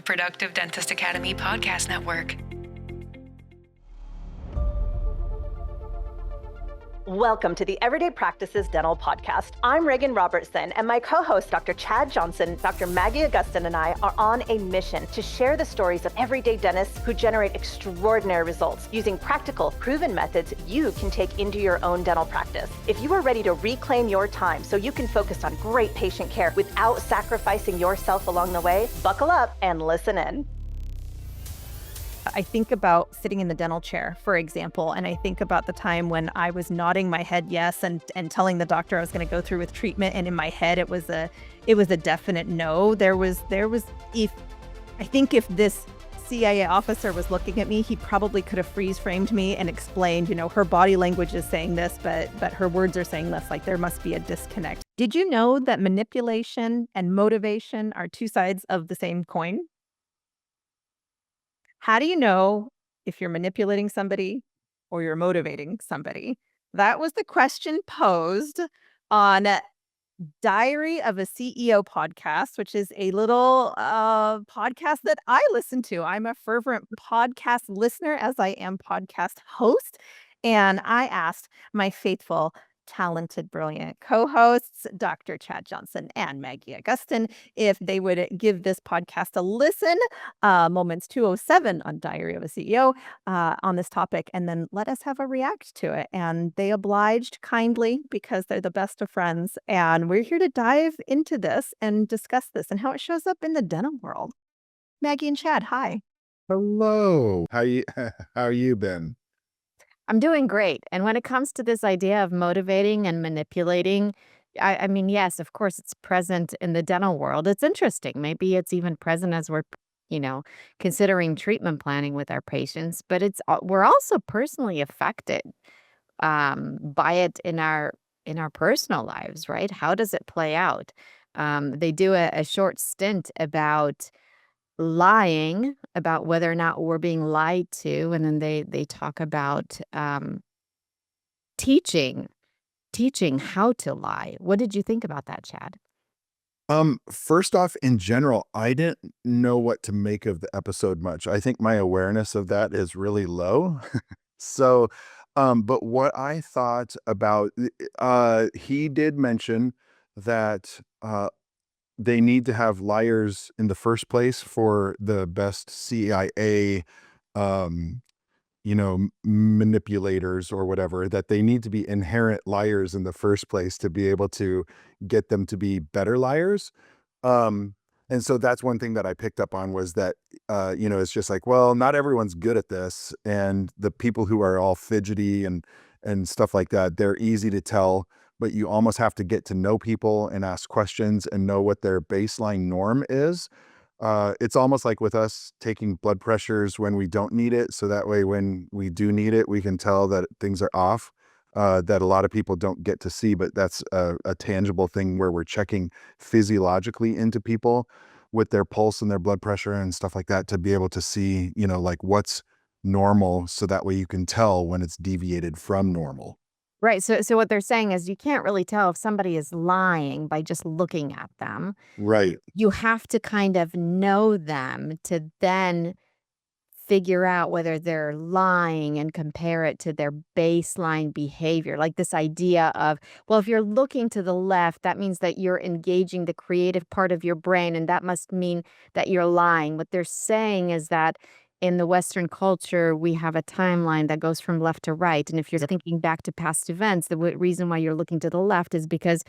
Productive Dentist Academy Podcast Network. Welcome to the Everyday Practices Dental Podcast. I'm Reagan Robertson, and my co-host, Dr. Chad Johnson, Dr. Maggie Augustyn, and I are on a mission to share the stories of everyday dentists who generate extraordinary results using practical, proven methods you can take into your own dental practice. If you are ready to reclaim your time so you can focus on great patient care without sacrificing yourself along the way, buckle up and listen in. I think about sitting in the dental chair, for example, and I think about the time when I was nodding my head yes and telling the doctor I was going to go through with treatment, and in my head it was a definite no. There was if this CIA officer was looking at me, he probably could have freeze framed me and explained, her body language is saying this, but her words are saying this, like there must be a disconnect. Did you know that manipulation and motivation are two sides of the same coin? How do you know if you're manipulating somebody or you're motivating somebody? That was the question posed on Diary of a CEO podcast, which is a little podcast that I listen to. I'm a fervent podcast listener, as I am podcast host. And I asked my faithful, talented, brilliant co-hosts, Dr. Chad Johnson and Maggie Augustyn, if they would give this podcast a listen, moments 207 on Diary of a CEO, on this topic, and then let us have a react to it. And they obliged kindly because they're the best of friends. And we're here to dive into this and discuss this and how it shows up in the dental world. Maggie and Chad, hi. Hello. How you been? I'm doing great. And when it comes to this idea of motivating and manipulating, I mean, yes, of course, it's present in the dental world. It's interesting. Maybe it's even present as we're, considering treatment planning with our patients. But we're also personally affected by it in our personal lives, right? How does it play out? They do a short stint about lying about whether or not we're being lied to, and then they talk about teaching how to lie. What did you think about that, Chad? First off, in general, I didn't know what to make of the episode much. I think my awareness of that is really low. So, but what I thought about, he did mention that they need to have liars in the first place for the best CIA, um, manipulators or whatever, that they need to be inherent liars in the first place to be able to get them to be better liars. And so that's one thing that I picked up on was that, it's just like, well, not everyone's good at this. And the people who are all fidgety and stuff like that, they're easy to tell, but you almost have to get to know people and ask questions and know what their baseline norm is. It's almost like with us taking blood pressures when we don't need it. So that way, when we do need it, we can tell that things are off, that a lot of people don't get to see, but that's a tangible thing where we're checking physiologically into people with their pulse and their blood pressure and stuff like that to be able to see, like what's normal. So that way you can tell when it's deviated from normal. Right. So what they're saying is you can't really tell if somebody is lying by just looking at them. Right. You have to kind of know them to then figure out whether they're lying and compare it to their baseline behavior. Like this idea of, well, if you're looking to the left, that means that you're engaging the creative part of your brain, and that must mean that you're lying. What they're saying is that in the Western culture, we have a timeline that goes from left to right. And if you're thinking back to past events, the reason why you're looking to the left is because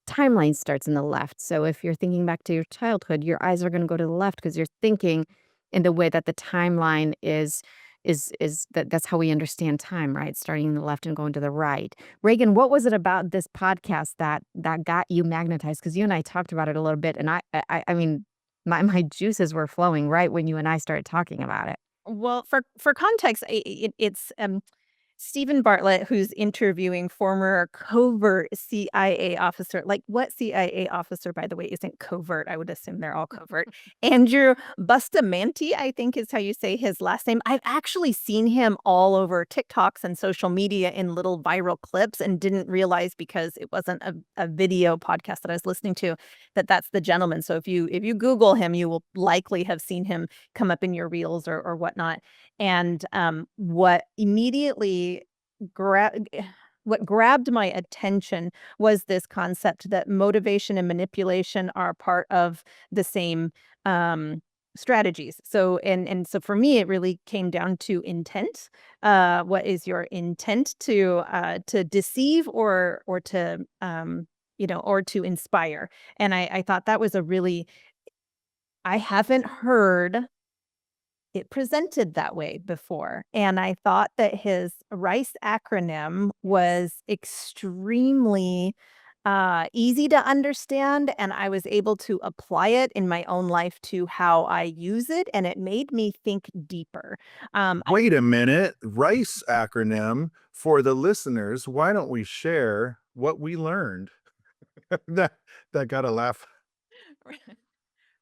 timeline starts in the left. So if you're thinking back to your childhood, your eyes are going to go to the left because you're thinking in the way that the timeline is that's how we understand time, right? Starting in the left and going to the right. Reagan, what was it about this podcast that got you magnetized? Because you and I talked about it a little bit, and I mean, my juices were flowing right when you and I started talking about it. Well, for context, it's Stephen Bartlett, who's interviewing former covert CIA officer, like what CIA officer, by the way, isn't covert? I would assume they're all covert. Andrew Bustamante, I think is how you say his last name. I've actually seen him all over TikToks and social media in little viral clips and didn't realize because it wasn't a video podcast that I was listening to that that's the gentleman. So if you Google him, you will likely have seen him come up in your reels or whatnot. And what immediately gra- what grabbed my attention was this concept that motivation and manipulation are part of the same strategies. So and so for me, it really came down to intent. What is your intent to deceive or to or to inspire? And I thought that was a really I haven't heard it presented that way before. And I thought that his RICE acronym was extremely easy to understand. And I was able to apply it in my own life to how I use it. And it made me think deeper. Wait a minute. RICE acronym for the listeners. Why don't we share what we learned? that that got a laugh.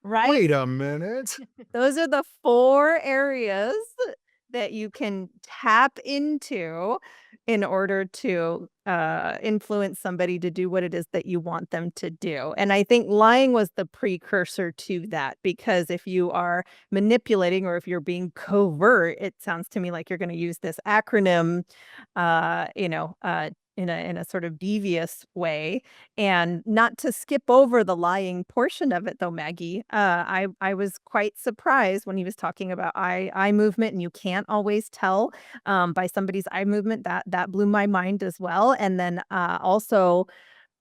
Right? Wait a minute. Those are the 4 areas that you can tap into in order to, influence somebody to do what it is that you want them to do, and I think lying was the precursor to that, because if you are manipulating or if you're being covert, it sounds to me like you're gonna use this acronym, in a sort of devious way, and not to skip over the lying portion of it though, Maggie, I was quite surprised when he was talking about eye movement, and you can't always tell, by somebody's eye movement. That blew my mind as well, and then, also,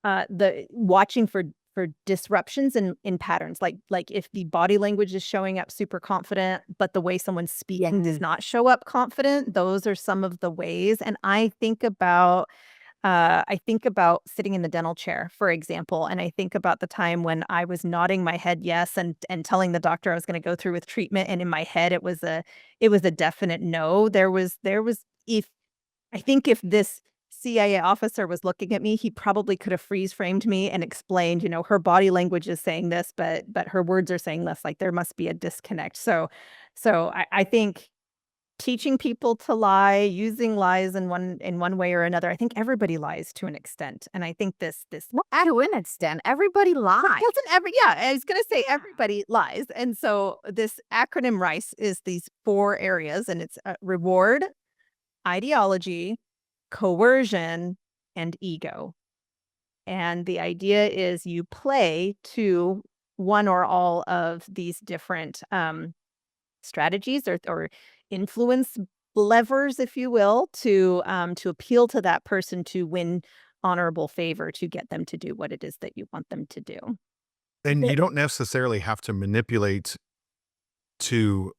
the watching for disruptions in patterns, like if the body language is showing up super confident, but the way someone's speaking does not show up confident, those are some of the ways, and I think about sitting in the dental chair, for example, and I think about the time when I was nodding my head yes and telling the doctor I was gonna go through with treatment, and in my head it was a definite no. There was if I think if this CIA officer was looking at me, he probably could have freeze framed me and explained, her body language is saying this, but her words are saying this, like there must be a disconnect. So I think teaching people to lie, using lies in one way or another. I think everybody lies to an extent, and I think this Well, to an extent, everybody lies. doesn't every yeah, I was gonna say everybody lies, and so this acronym RICE is these 4 areas, and it's reward, ideology, coercion, and ego. And the idea is you play to one or all of these different strategies or influence levers, if you will, to appeal to that person to win honorable favor to get them to do what it is that you want them to do. And Yeah. you don't necessarily have to manipulate to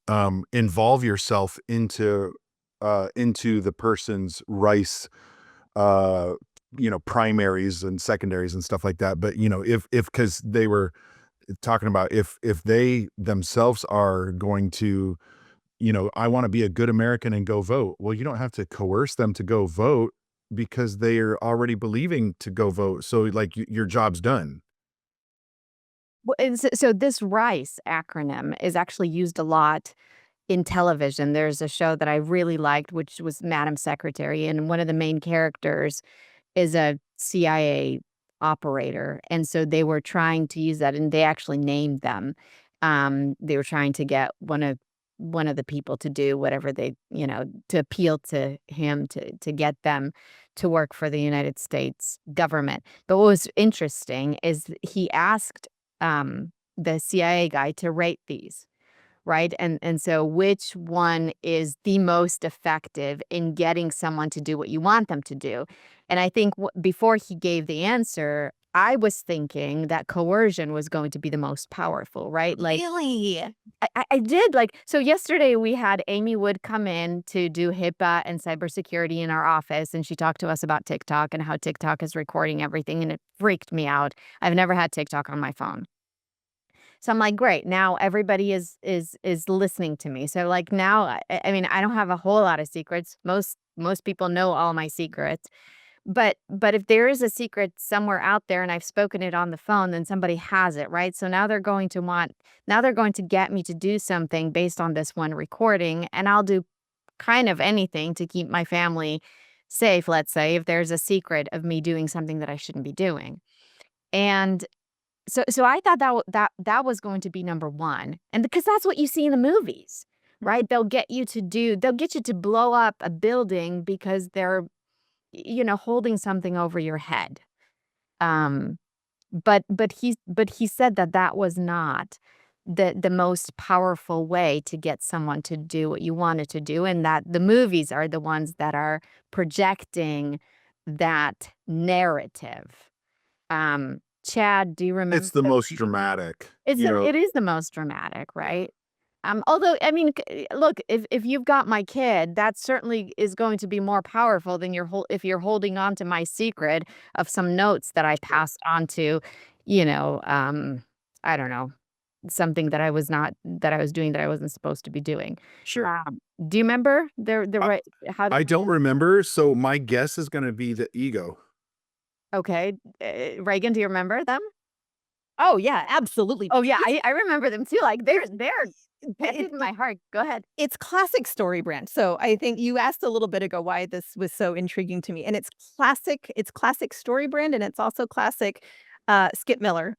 involve yourself into the person's rice primaries and secondaries and stuff like that. But if because they were talking about if they themselves are going to, I want to be a good American and go vote. Well, you don't have to coerce them to go vote because they are already believing to go vote. So like your job's done. Well, and so this RICE acronym is actually used a lot in television. There's a show that I really liked, which was Madam Secretary, and one of the main characters is a CIA operator, and so they were trying to use that, and they actually named them. They were trying to get one of the people to do whatever to appeal to him to get them to work for the United States government. But what was interesting is he asked the CIA guy to rate these, right? And so which one is the most effective in getting someone to do what you want them to do? And I think before he gave the answer, I was thinking that coercion was going to be the most powerful, right? Like Really? I did like so yesterday we had Amy Wood come in to do HIPAA and cybersecurity in our office, and she talked to us about TikTok and how TikTok is recording everything, and it freaked me out. I've never had TikTok on my phone. So I'm like, great. Now everybody is listening to me. So like now, I mean, I don't have a whole lot of secrets. Most people know all my secrets. But if there is a secret somewhere out there and I've spoken it on the phone, then somebody has it, right? So now they're going to get me to do something based on this one recording, and I'll do kind of anything to keep my family safe, let's say, if there's a secret of me doing something that I shouldn't be doing. And so I thought that was going to be number one. And because that's what you see in the movies, right? They'll get you to blow up a building because they're holding something over your head. Um, but he said that was not the most powerful way to get someone to do what you wanted to do, and that the movies are the ones that are projecting that narrative. Chad, do you remember? It's the most dramatic, you know. It is the most dramatic, right? Although, I mean, look, if you've got my kid, that certainly is going to be more powerful than if you're holding on to my secret of some notes that I passed on to, you know, I don't know, something that I was doing that I wasn't supposed to be doing. Sure. Do you remember the I right? I don't remember, so my guess is gonna be the ego. Okay, Reagan, do you remember them? Oh, yeah, absolutely. Oh yeah, I remember them too. Like they're in my heart. Go ahead. It's classic story brand. So I think you asked a little bit ago why this was so intriguing to me. And it's classic story brand, and it's also classic Skip Miller,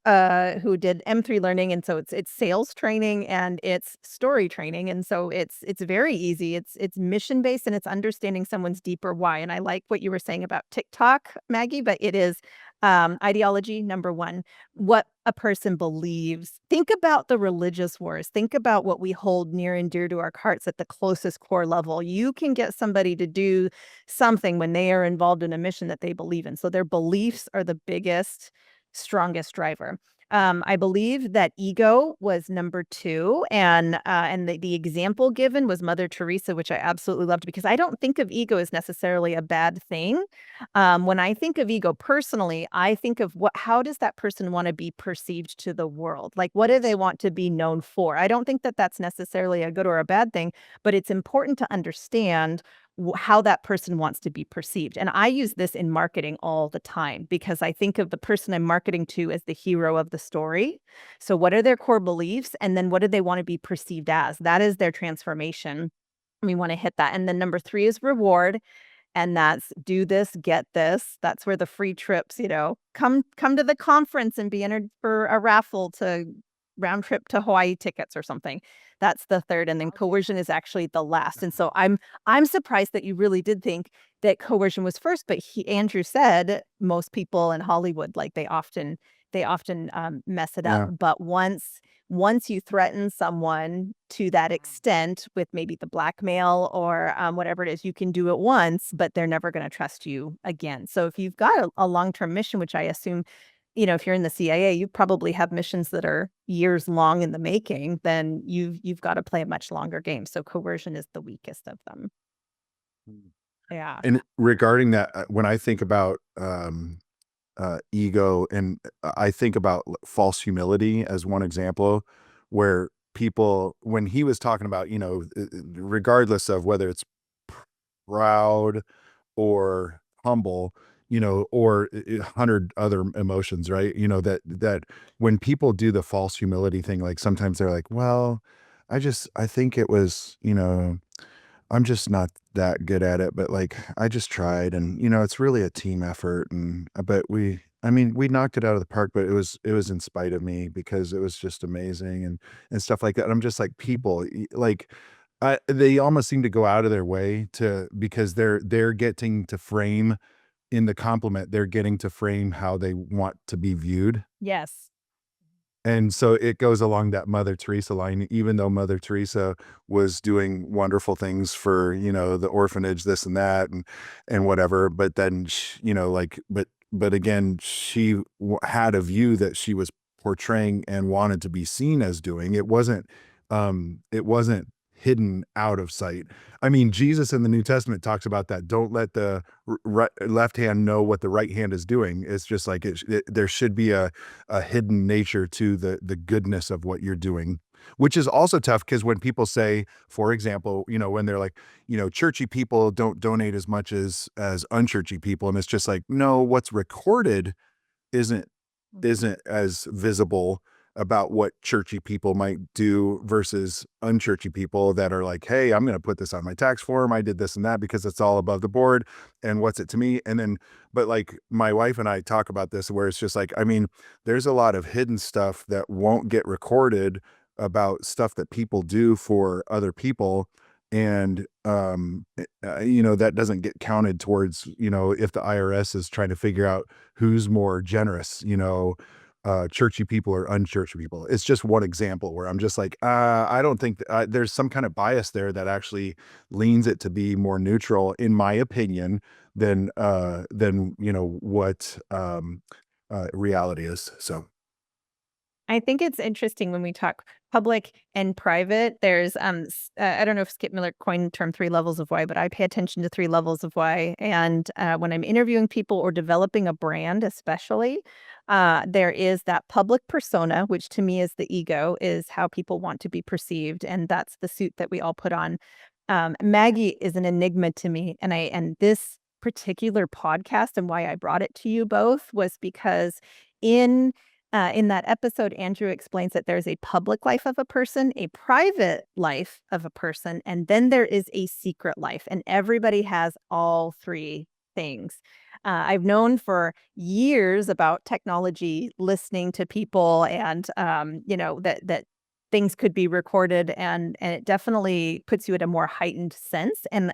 who did M3 Learning. And so it's sales training and it's story training. And so it's very easy. It's mission-based, and it's understanding someone's deeper why. And I like what you were saying about TikTok, Maggie, but it is ideology, number one, what a person believes. Think about the religious wars. Think about what we hold near and dear to our hearts at the closest core level. You can get somebody to do something when they are involved in a mission that they believe in. So their beliefs are the biggest, strongest driver. I believe that ego was number two, and the example given was Mother Teresa, which I absolutely loved, because I don't think of ego as necessarily a bad thing. When I think of ego personally, I think of how does that person want to be perceived to the world? Like, what do they want to be known for? I don't think that that's necessarily a good or a bad thing, but it's important to understand how that person wants to be perceived. And I use this in marketing all the time because I think of the person I'm marketing to as the hero of the story. So what are their core beliefs? And then what do they want to be perceived as? That is their transformation. We want to hit that. And then number three is reward. And that's do this, get this. That's where the free trips, come to the conference and be entered for a raffle to round trip to Hawaii tickets or something. That's the third. And then coercion is actually the last. And so I'm surprised that you really did think that coercion was first, but Andrew said most people in Hollywood, like they often mess it up. Yeah. But once you threaten someone to that extent with maybe the blackmail or whatever it is, you can do it once, but they're never going to trust you again. So if you've got a long-term mission, which I assume, if you're in the CIA, you probably have missions that are years long in the making, then you've got to play a much longer game. So coercion is the weakest of them. Yeah. And regarding that, when I think about ego, and I think about false humility as one example, where people, when he was talking about, regardless of whether it's proud or humble, or 100 other emotions, right? That when people do the false humility thing, like sometimes they're like, well, I think it was, I'm just not that good at it, but like I just tried, and it's really a team effort, but we knocked it out of the park, but it was in spite of me because it was just amazing and stuff like that. I'm just like, people like they almost seem to go out of their way because they're getting to frame in the compliment, they're getting to frame how they want to be viewed. Yes. And so it goes along that Mother Teresa line, even though Mother Teresa was doing wonderful things for, the orphanage, this and that, and whatever. But then, but again, she had a view that she was portraying and wanted to be seen as doing. It wasn't hidden out of sight. I mean, Jesus in the New Testament talks about that. Don't let the left hand know what the right hand is doing. It's just like there should be a hidden nature to the goodness of what you're doing, which is also tough because when people say, for example, when they're like, churchy people don't donate as much as unchurchy people, and it's just like, no, what's recorded isn't as visible about what churchy people might do versus unchurchy people that are like, hey, I'm going to put this on my tax form. I did this and that because it's all above the board. And what's it to me? And then, but like my wife and I talk about this where it's just like, I mean, there's a lot of hidden stuff that won't get recorded about stuff that people do for other people. And, that doesn't get counted towards, if the IRS is trying to figure out who's more generous, churchy people or unchurchy people. It's just one example where I'm just like, I don't think there's some kind of bias there that actually leans it to be more neutral, in my opinion, than what reality is. So. I think it's interesting when we talk public and private. There's I don't know if Skip Miller coined the term 3 levels of why, but I pay attention to 3 levels of why. And when I'm interviewing people or developing a brand, especially, there is that public persona, which to me is the ego, is how people want to be perceived, and that's the suit that we all put on. Maggie is an enigma to me, and this particular podcast and why I brought it to you both was because in that episode, Andrew explains that there's a public life of a person, a private life of a person, and then there is a secret life. And everybody has all 3 things. I've known for years about technology, listening to people, and that things could be recorded, and it definitely puts you at a more heightened sense. And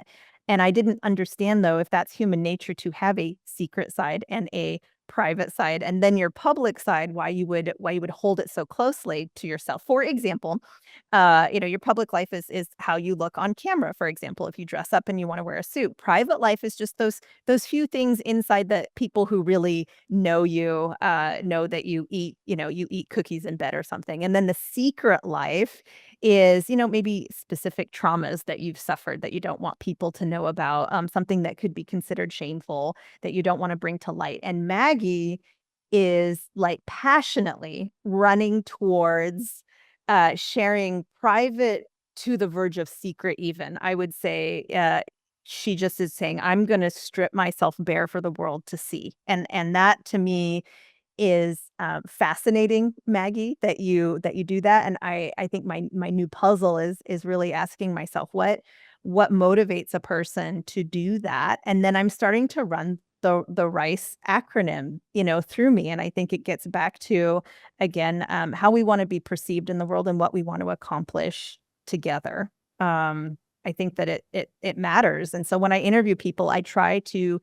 I didn't understand, though, if that's human nature to have a secret side and a private side, and then your public side, why you would hold it so closely to yourself. For example, your public life is how you look on camera. For example, if you dress up and you want to wear a suit, private life is just those few things inside that people who really know you know that you eat, you eat cookies in bed or something. And then the secret life is, maybe specific traumas that you've suffered that you don't want people to know about, something that could be considered shameful that you don't want to bring to light. And Maggie is like passionately running towards sharing private to the verge of secret, even. I would say she just is saying, I'm going to strip myself bare for the world to see. And that to me is fascinating, Maggie, that you do that. And I think my new puzzle is really asking myself what motivates a person to do that. And then I'm starting to run the RICE acronym, through me. And I think it gets back to, again, how we want to be perceived in the world and what we want to accomplish together. I think that it matters. And so when I interview people, I try to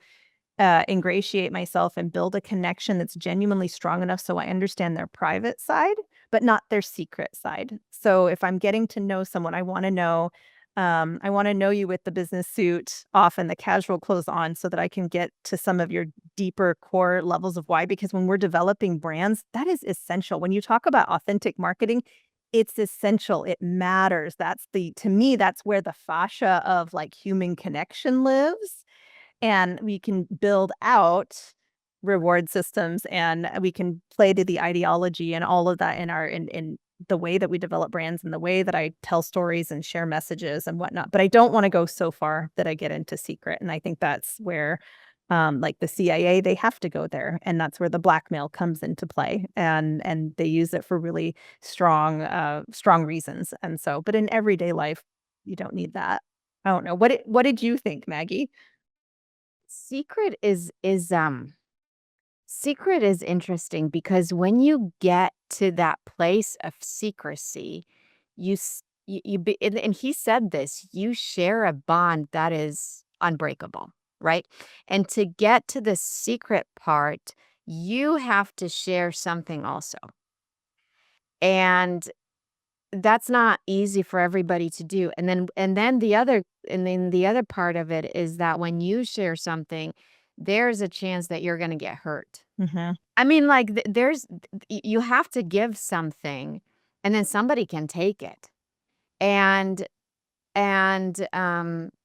ingratiate myself and build a connection that's genuinely strong enough so I understand their private side, but not their secret side. So if I'm getting to know someone, I want to know you with the business suit off and the casual clothes on so that I can get to some of your deeper core levels of why. Because when we're developing brands, that is essential. When you talk about authentic marketing, it's essential. It matters. To me, that's where the fascia of like human connection lives. And we can build out reward systems, and we can play to the ideology and all of that in the way that we develop brands and the way that I tell stories and share messages and whatnot. But I don't want to go so far that I get into secret. And I think that's where like the CIA, they have to go there. And that's where the blackmail comes into play. And they use it for really strong reasons. And so, but in everyday life, you don't need that. I don't know. What did you think, Maggie? Secret is interesting because when you get to that place of secrecy, and he said this, you share a bond that is unbreakable, right? And to get to the secret part, you have to share something also. And that's not easy for everybody to do. And then the other part of it is that when you share something, there's a chance that you're going to get hurt. Mm-hmm. I mean, like you have to give something and then somebody can take it. And And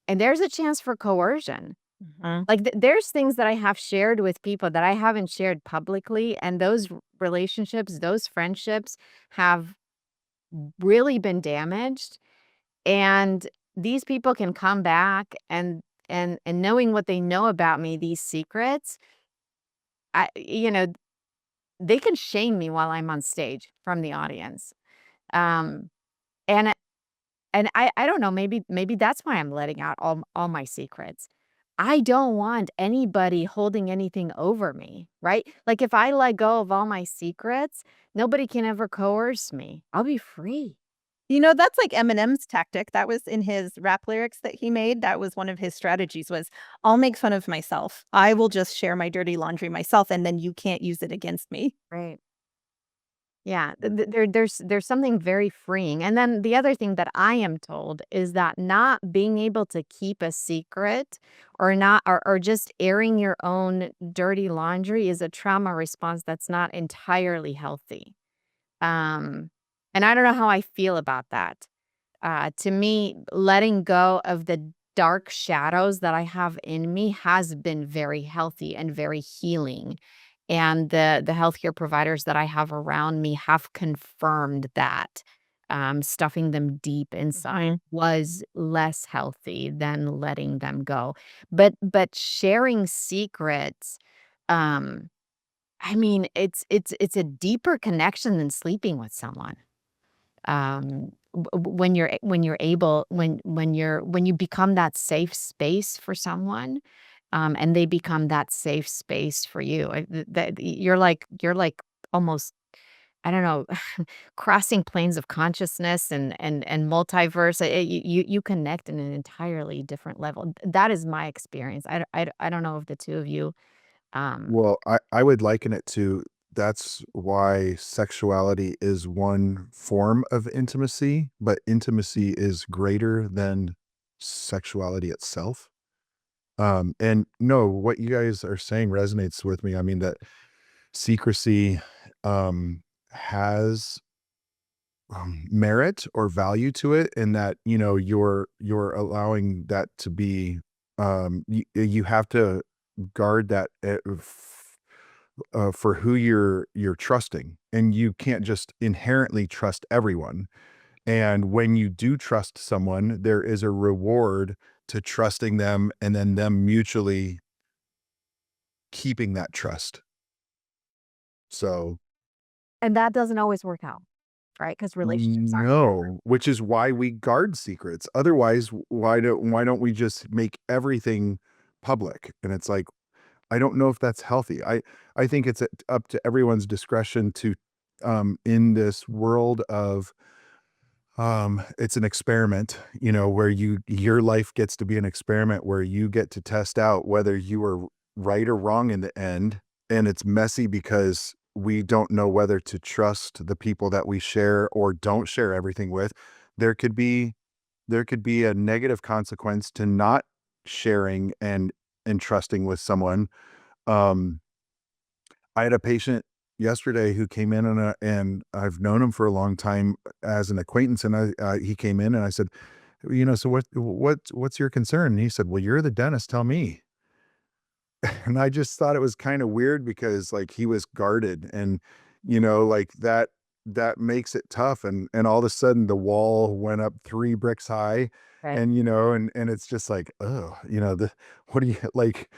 there's a chance for coercion. Mhm. Like, there's things that I have shared with people that I haven't shared publicly, and those relationships, those friendships have really been damaged, and these people can come back and knowing what they know about me, these secrets, they can shame me while I'm on stage from the audience. Um, and I don't know, maybe that's why I'm letting out all my secrets. I don't want anybody holding anything over me, right? Like, if I let go of all my secrets, nobody can ever coerce me. I'll be free. That's like Eminem's tactic. That was in his rap lyrics that he made. That was one of his strategies was, "I'll make fun of myself. I will just share my dirty laundry myself, and then you can't use it against me." Right. Yeah, there's something very freeing. And then the other thing that I am told is that not being able to keep a secret or just airing your own dirty laundry is a trauma response that's not entirely healthy. Um, and I don't know how I feel about that. To me, letting go of the dark shadows that I have in me has been very healthy and very healing. And the healthcare providers that I have around me have confirmed that stuffing them deep inside Mhm. was less healthy than letting them go. But sharing secrets, um, I mean, it's a deeper connection than sleeping with someone. When you're able when you become that safe space for someone, and they become that safe space for you, that you're like almost, I don't know, crossing planes of consciousness and multiverse. You connect in an entirely different level. That is my experience. I don't know if the two of you, um, Well, I would liken it to that's why sexuality is one form of intimacy, but intimacy is greater than sexuality itself. And no, what you guys are saying resonates with me. I mean, that secrecy has merit or value to it, and that you're allowing that to be you have to guard that for who you're trusting, and you can't just inherently trust everyone. And when you do trust someone, there is a reward to trusting them and then them mutually keeping that trust. So, and that doesn't always work out, right? Because relationships aren't forever. no, which is why we guard secrets. Otherwise, why don't we just make everything public? And it's like, I don't know if that's healthy. I think it's up to everyone's discretion to in this world of it's an experiment, where your life gets to be an experiment where you get to test out whether you are right or wrong in the end. And it's messy because we don't know whether to trust the people that we share or don't share everything with. There could be there could be a negative consequence to not sharing and trusting with someone. Um I had a patient yesterday who came in, and I've known him for a long time as an acquaintance, and he came in and I said, "So what's your concern?" And he said, "Well, you're the dentist, tell me." And I just thought it was kind of weird because like he was guarded, and like that makes it tough, and all of a sudden the wall went up 3 bricks high. Right. And it's just like, oh, the what do you like,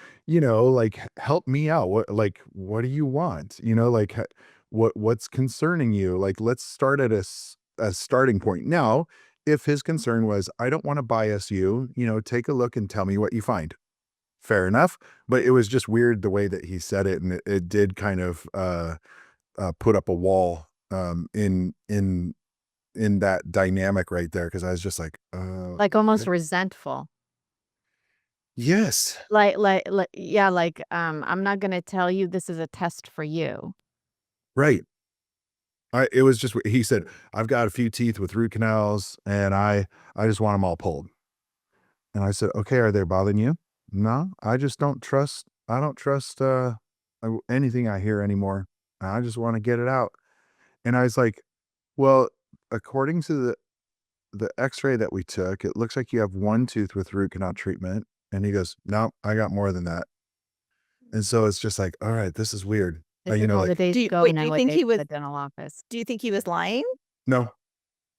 help me out. What do you want? Like, what's concerning you? Like, let's start at a starting point. Now, if his concern was, I don't want to bias you, take a look and tell me what you find. Fair enough, but it was just weird the way that he said it, and it did kind of, put up a wall, in that dynamic right there, because I was just like, Like, almost okay." resentful. Yes. Yeah, like, "I'm not gonna tell you this is a test for you." Right. It was just he said, "I've got a few teeth with root canals, and I just want them all pulled." And I said, "Okay, are they bothering you?" "No, I don't trust, anything I hear anymore. I just wanna get it out." And I was like, "Well, according to the x-ray that we took, it looks like you have one tooth with root canal treatment. And he goes, no, I got more than that. And so it's just like, all right, this is weird. This is You know, all the like, days Do you ago wait, when do I you would think date he at was the dental office. do you think he was lying? no,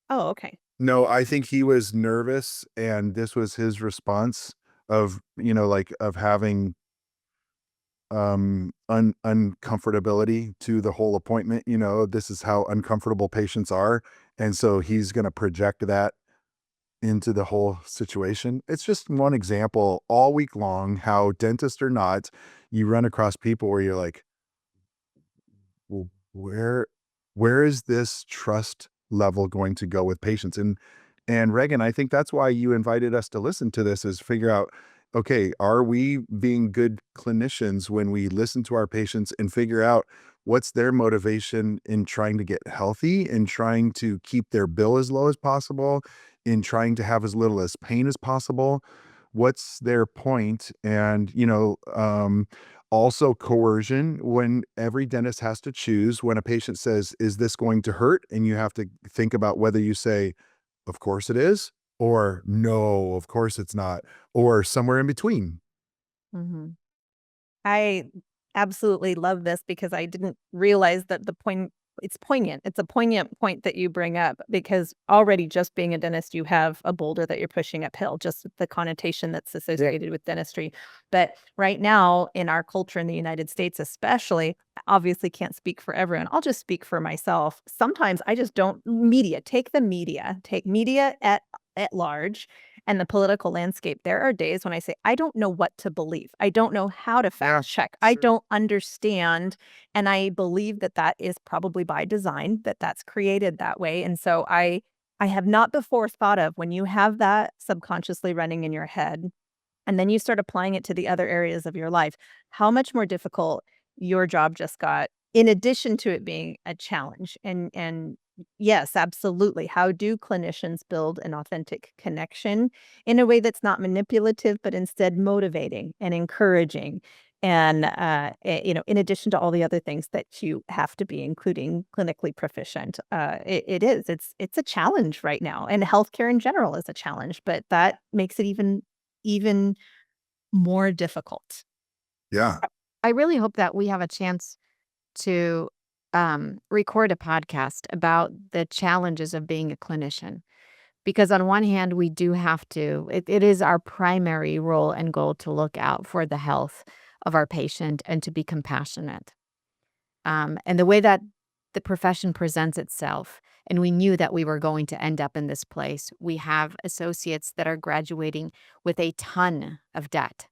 Oh, okay. no, I think he was nervous and this was his response of, like of having uncomfortability to the whole appointment. This is how uncomfortable patients are. And so he's going to project that into the whole situation. It's just one example all week long, how dentist or not, you run across people where you're like, well, where is this trust level going to go with patients? And Reagan, I think that's why you invited us to listen to this, is figure out, okay, are we being good clinicians when we listen to our patients and figure out what's their motivation in trying to get healthy, in trying to keep their bill as low as possible, in trying to have as little as pain as possible? What's their point? And, also coercion, when every dentist has to choose when a patient says, is this going to hurt? And you have to think about whether you say, of course it is, or no, of course it's not, or somewhere in between. Mhm. I absolutely love this because I didn't realize that it's poignant. It's a poignant point that you bring up because already just being a dentist, you have a boulder that you're pushing uphill, just with the connotation that's associated with dentistry. But right now in our culture in the United States, especially, I obviously can't speak for everyone. I'll just speak for myself. Sometimes I just don't take media at large and the political landscape. There are days when I say, I don't know what to believe. I don't know how to fact check. I sure. don't understand. And I believe that that is probably by design, that that's created that way. And so I have not before thought of when you have that subconsciously running in your head and then you start applying it to the other areas of your life, how much more difficult your job just got, in addition to it being a challenge. And yes, absolutely. How do clinicians build an authentic connection in a way that's not manipulative, but instead motivating and encouraging? And in addition to all the other things that you have to be, including clinically proficient, it's a challenge right now, and healthcare in general is a challenge. But that makes it even more difficult. Yeah. I really hope that we have a chance to record a podcast about the challenges of being a clinician. Because on one hand, we do have to, it is our primary role and goal to look out for the health of our patient and to be compassionate. And the way that the profession presents itself, and we knew that we were going to end up in this place, we have associates that are graduating with a ton of debt.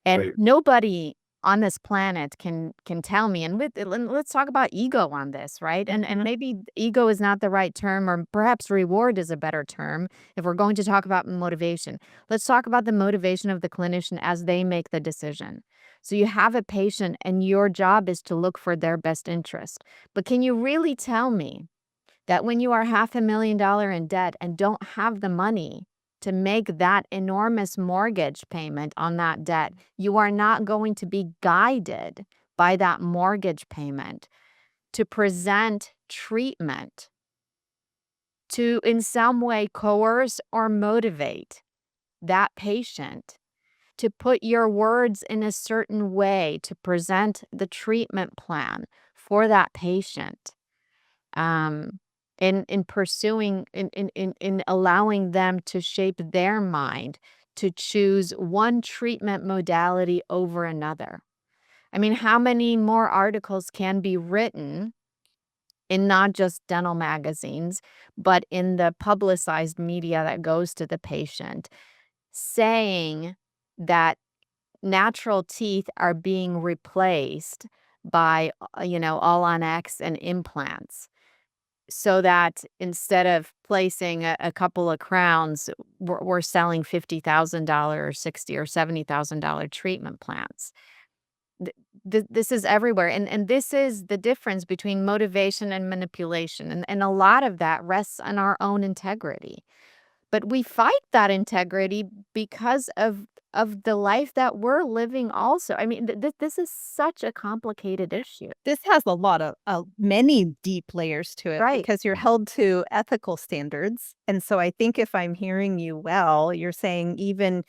And Right. nobody on this planet can tell me, and let's talk about ego on this, right? And maybe ego is not the right term, or perhaps reward is a better term if we're going to talk about motivation. Let's talk about the motivation of the clinician as they make the decision. So you have a patient and your job is to look for their best interest. But can you really tell me that when you are $500,000 in debt and don't have the money to make that enormous mortgage payment on that debt, you are not going to be guided by that mortgage payment to present treatment to in some way coerce or motivate that patient to put your words in a certain way to present the treatment plan for that patient? In pursuing, in allowing them to shape their mind to choose one treatment modality over another. I mean, how many more articles can be written in not just dental magazines, but in the publicized media that goes to the patient, saying that natural teeth are being replaced by, all on X and implants? So that instead of placing a couple of crowns, we're selling $50,000 or $60,000 or $70,000 treatment plans. This is everywhere. And this is the difference between motivation and manipulation. And a lot of that rests on our own integrity. but we fight that integrity because of the life that we're living also. I mean, this is such a complicated issue. This has a lot of many deep layers to it Right. because you're held to ethical standards. And so I think if I'm hearing you well, you're saying even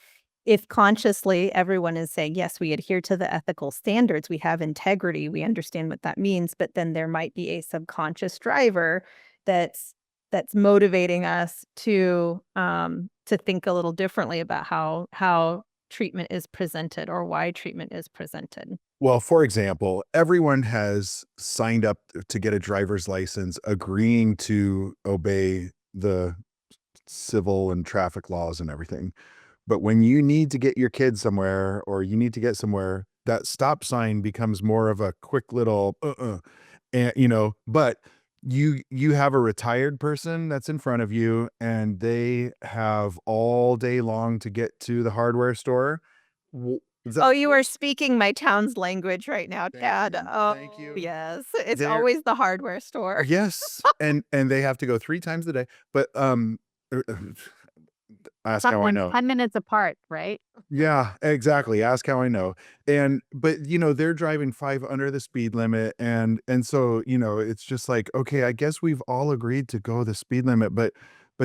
if consciously everyone is saying, yes, we adhere to the ethical standards, we have integrity, we understand what that means, but then there might be a subconscious driver that's motivating us to think a little differently about how treatment is presented or why treatment is presented. Well, for example, everyone has signed up to get a driver's license agreeing to obey the civil and traffic laws and everything. But when you need to get your kids somewhere or you need to get somewhere, that stop sign becomes more of a quick little and but you have a retired person that's in front of you and they have all day long to get to the hardware store. W- Oh, you are speaking my town's language right now, Thank Dad. you. Oh, Thank you. yes. It's They're always the hardware store. Yes, and they have to go 3 times a day, but, ask how I Sometimes know. 10 minutes apart, right? Yeah, exactly, ask how I know, but, they're driving 5 under the speed limit, and so, it's just like, okay, I guess we've all agreed to go the speed limit, but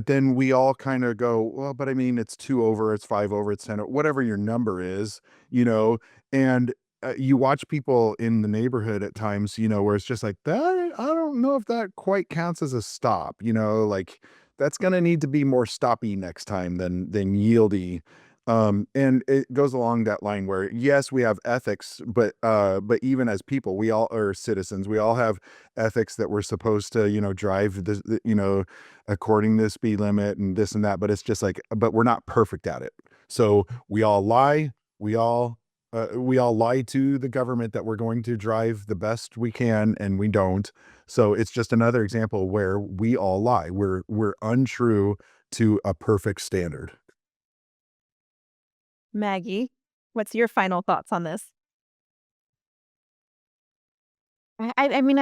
then we all kinda go, "Well, but I mean, it's 2 over, it's 5 over, it's 10" o whatever your number is, you know, and, you watch people in the neighborhood at times, where it's just like, "That I don't know if that quite counts as a stop," like, that's gonna need to be more stoppy next time than yieldy. And it goes along that line where, yes, we have ethics, but even as people, we all are citizens. We all have ethics that we're supposed to, drive according to the speed limit and this and that. But it's just like, but we're not perfect at it. So we all lie. We all lie to the government that we're going to drive the best we can, and we don't. So it's just another example where we all lie. We're untrue to a perfect standard. Maggie, what's your final thoughts on this? I mean,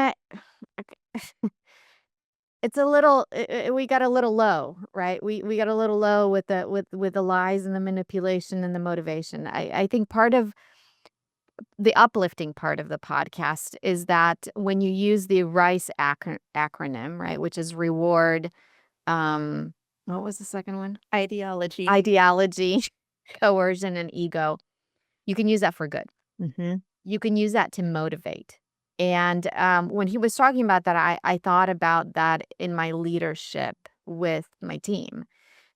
it's a little we got a little low, right? We got a little low with the lies and the manipulation and the motivation. I think part of the uplifting part of the podcast is that when you use the RICE acronym, right, which is reward, what was the second one? Ideology. Ideology, coercion, and ego. You can use that for good. Mhm. You can use that to motivate. And when he was talking about that, I thought about that in my leadership with my team.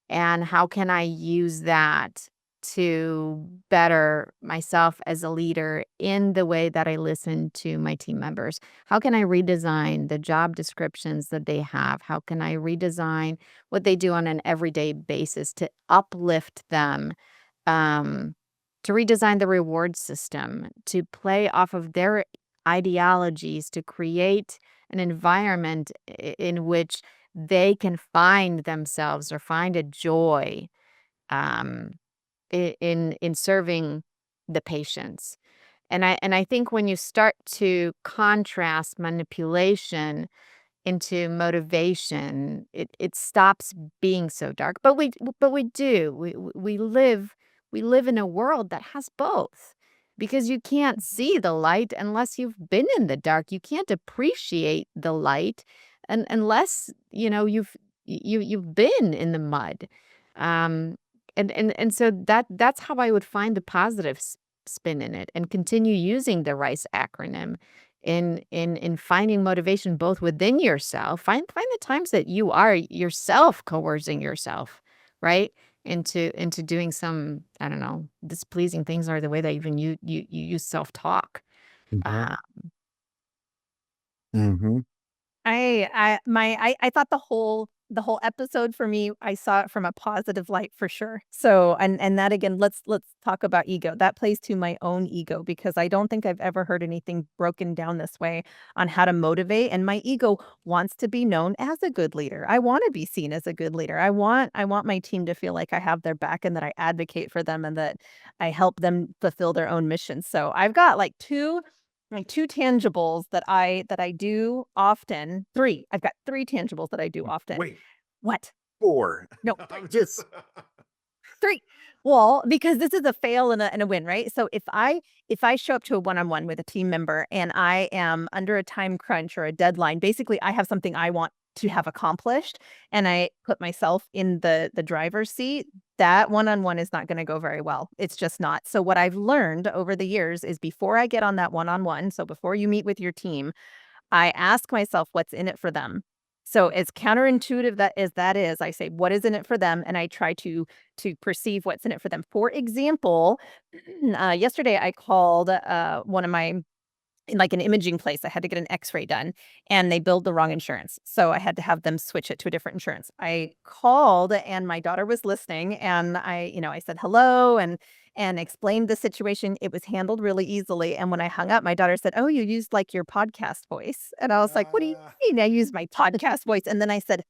And how can I use that to better myself as a leader in the way that I listen to my team members? How can I redesign the job descriptions that they have? How can I redesign what they do on an everyday basis to uplift them? Um, to redesign the reward system, to play off of their ideologies, to create an environment in which they can find themselves or find a joy um, in serving the patients. And I think when you start to contrast manipulation into motivation, it stops being so dark. But we do. We live in a world that has both. Because you can't see the light unless you've been in the dark. You can't appreciate the light unless, you've been in the mud. Um and so that's how I would find the positive spin in it and continue using the RICE acronym in finding motivation both within yourself. Find the times that you are yourself coercing yourself, right? Into doing some, I don't know, displeasing things or the way that even you use self-talk. Mhm. Uh, Mhm. I thought the whole episode for me, I saw it from a positive light for sure. So and that again, let's talk about ego. That plays to my own ego because I don't think I've ever heard anything broken down this way on how to motivate. And my ego wants to be known as a good leader. I want to be seen as a good leader. I want my team to feel like I have their back and that I advocate for them and that I help them fulfill their own mission. So I've got like two tangibles that I do often. 3. I've got 3 tangibles that I do often. Wait, What? 4. No, I'm just 3. Well, because this is a fail and a win, right? So if I show up to a one-on-one with a team member and I am under a time crunch or a deadline, basically I have something I want to have accomplished and I put myself in the driver's seat, that one-on-one is not going to go very well. It's just not. So what I've learned over the years is before I get on that one-on-one, so before you meet with your team, I ask myself what's in it for them. So as counterintuitive that is, I say, what is in it for them? And I try to perceive what's in it for them. For example, yesterday I called one of my in like an imaging place. I had to get an x-ray done and they billed the wrong insurance. So I had to have them switch it to a different insurance. I called and my daughter was listening and I said hello and explained the situation. It was handled really easily. And when I hung up, my daughter said, "Oh, you used like your podcast voice." And I was like, "What do you Ah. mean I use my podcast voice?" And then I said,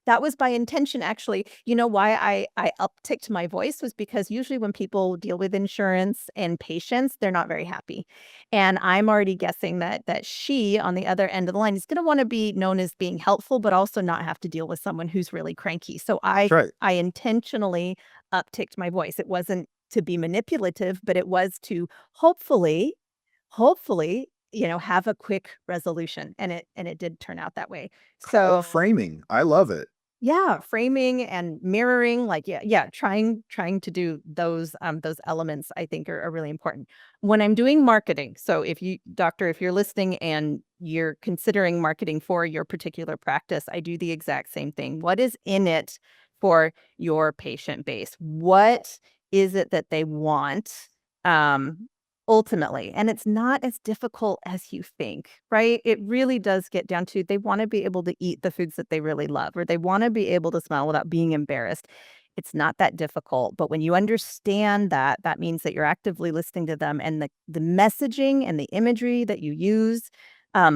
that was by intention, actually. You know why I upticked my voice was because usually when people deal with insurance and patients, they're not very happy. And I'm already guessing that she, on the other end of the line, is gonna wanna be known as being helpful, but also not have to deal with someone who's really cranky. So That's right. I intentionally upticked my voice. It wasn't to be manipulative, but it was to hopefully, have a quick resolution, and it did turn out that way. Call it So framing. I love it. yeah, framing and mirroring, like, yeah, trying to do those elements I think are really important. When I'm doing marketing, so if you're listening and you're considering marketing for your particular practice, I do the exact same thing. What is in it for your patient base? What is it that they want? Ultimately, and it's not as difficult as you think, right? It really does get down to they want to be able to eat the foods that they really love, or they want to be able to smile without being embarrassed. It's not that difficult, but when you understand that, that means that you're actively listening to them, and the messaging and the imagery that you use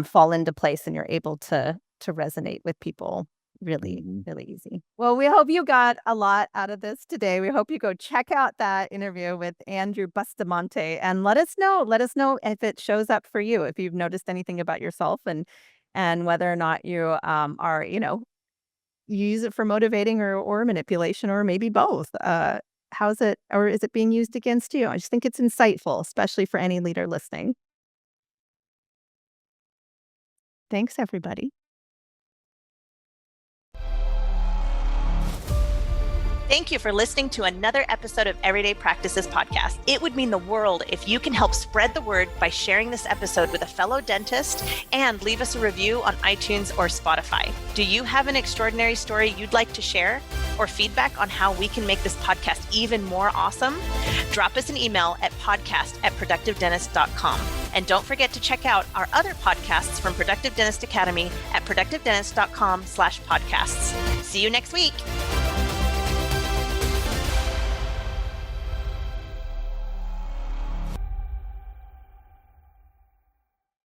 fall into place, and you're able to resonate with people really, Mhm. really easy. Well, we hope you got a lot out of this today. We hope you go check out that interview with Andrew Bustamante and let us know. Let us know if it shows up for you, if you've noticed anything about yourself and whether or not you are, you use it for motivating or manipulation or maybe both. How's it or is it being used against you? I just think it's insightful, especially for any leader listening. Thanks, everybody. Thank you for listening to another episode of Everyday Practices Podcast. It would mean the world if you can help spread the word by sharing this episode with a fellow dentist and leave us a review on iTunes or Spotify. Do you have an extraordinary story you'd like to share or feedback on how we can make this podcast even more awesome? Drop us an email at podcast@productivedentist.com. And don't forget to check out our other podcasts from Productive Dentist Academy at productivedentist.com/podcasts. See you next week.